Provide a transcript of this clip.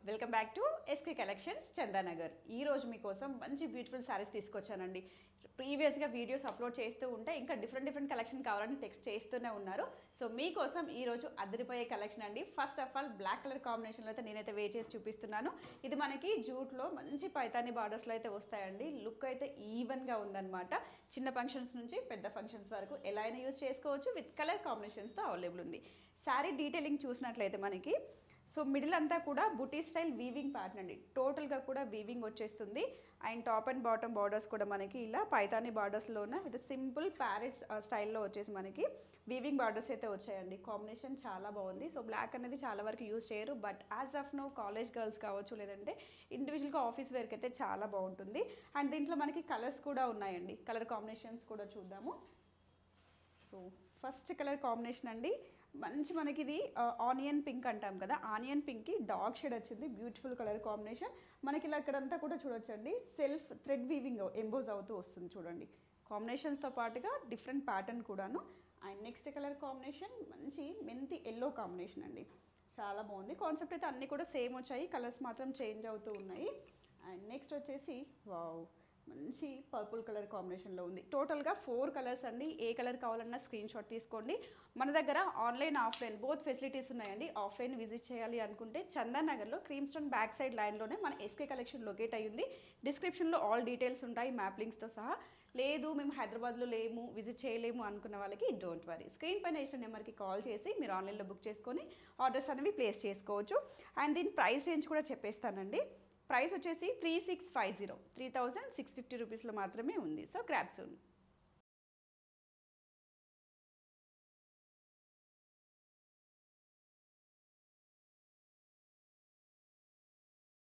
Welcome back to SK collections Chandanagar. ఈ రోజు మీకోసం మంచి బ్యూటిఫుల్ శారీస్ తీసుకొచ్చానండి. ప్రీవియస్గా వీడియోస్ అప్లోడ్ చేస్తూ ఉంటే ఇంకా డిఫరెంట్ కలెక్షన్ కావాలని టెక్స్ట్ చేస్తూనే ఉన్నారు. సో మీకోసం ఈరోజు అదిరిపోయే కలెక్షన్ అండి. First of all black colour కాంబినేషన్లో అయితే నేనైతే వే చేసి చూపిస్తున్నాను. ఇది మనకి జూట్లో మంచి పైతాని బార్డర్స్లో అయితే వస్తాయండి. లుక్ అయితే ఈవెన్గా ఉందన్నమాట. చిన్న ఫంక్షన్స్ నుంచి పెద్ద ఫంక్షన్స్ వరకు ఎలా అయినా యూజ్ చేసుకోవచ్చు. విత్ కలర్ కాంబినేషన్స్తో అవైలబుల్ ఉంది. శారీ డీటెయిలింగ్ చూసినట్లయితే మనకి సో మిడిల్ అంతా కూడా బుటీ స్టైల్ వీవింగ్ ప్యాటర్న్ అండి. టోటల్గా కూడా వీవింగ్ వచ్చేస్తుంది. And top and bottom borders కూడా మనకి ఇలా పైతాని బార్డర్స్లోనే విత్ సింపుల్ ప్యారెట్స్ స్టైల్లో వచ్చేసి మనకి వీవింగ్ బార్డర్స్ అయితే వచ్చాయండి. కాంబినేషన్ చాలా బాగుంది. సో బ్లాక్ అనేది చాలా వరకు యూజ్ చేయరు, but as of no college girls కావచ్చు, లేదంటే ఇండివిజువల్గా ఆఫీస్ వేర్కి అయితే చాలా బాగుంటుంది. అండ్ దీంట్లో మనకి కలర్స్ కూడా ఉన్నాయండి. కలర్ కాంబినేషన్స్ కూడా చూద్దాము. సో ఫస్ట్ కలర్ కాంబినేషన్ అండి, మంచి మనకి ఇది ఆనియన్ పింక్ అంటాం కదా, ఆనియన్ పింక్కి డార్క్ షేడ్ వచ్చింది. Beautiful colour combination. మనకి ఇలా ఇక్కడంతా కూడా చూడొచ్చండి, సెల్ఫ్ థ్రెడ్ వీవింగ్ ఎంబోజ్ అవుతూ వస్తుంది చూడండి. కాంబినేషన్స్తో పాటుగా డిఫరెంట్ ప్యాటర్న్ కూడాను. అండ్ నెక్స్ట్ కలర్ కాంబినేషన్ మంచి మెంతి ఎల్లో కాంబినేషన్ అండి. చాలా బాగుంది. కాన్సెప్ట్ అయితే అన్నీ కూడా సేమ్ వచ్చాయి, కలర్స్ మాత్రం చేంజ్ అవుతూ ఉన్నాయి. అండ్ నెక్స్ట్ వచ్చేసి వావ్, మంచి పర్పుల్ కలర్ కాంబినేషన్లో ఉంది. టోటల్గా 4 కలర్స్ అండి. ఏ కలర్ కావాలన్నా స్క్రీన్ షాట్ తీసుకోండి. మన దగ్గర ఆన్లైన్ ఆఫ్లైన్ బోత్ ఫెసిలిటీస్ ఉన్నాయండి. ఆఫ్లైన్ విజిట్ చేయాలి అనుకుంటే చందానగర్లో క్రీమ్ స్టోన్ బ్యాక్ సైడ్ లైన్లోనే మన ఎస్కే కలెక్షన్ లొకేట్ అయ్యింది. డిస్క్రిప్షన్లో ఆల్ డీటెయిల్స్ ఉంటాయి, మ్యాప్ లింక్స్తో సహా. లేదు మేము హైదరాబాద్లో లేము, విజిట్ చేయలేము అనుకున్న వాళ్ళకి డోంట్ వరీ, స్క్రీన్ పైన ఇచ్చిన నెంబర్కి కాల్ చేసి మీరు ఆన్లైన్లో బుక్ చేసుకొని ఆర్డర్స్ అనేవి ప్లేస్ చేసుకోవచ్చు. అండ్ దీని ప్రైస్ రేంజ్ కూడా చెప్పేస్తానండి. ప్రైస్ వచ్చేసి 3650, 3650 రూపీస్లో మాత్రమే ఉంది. So grab soon.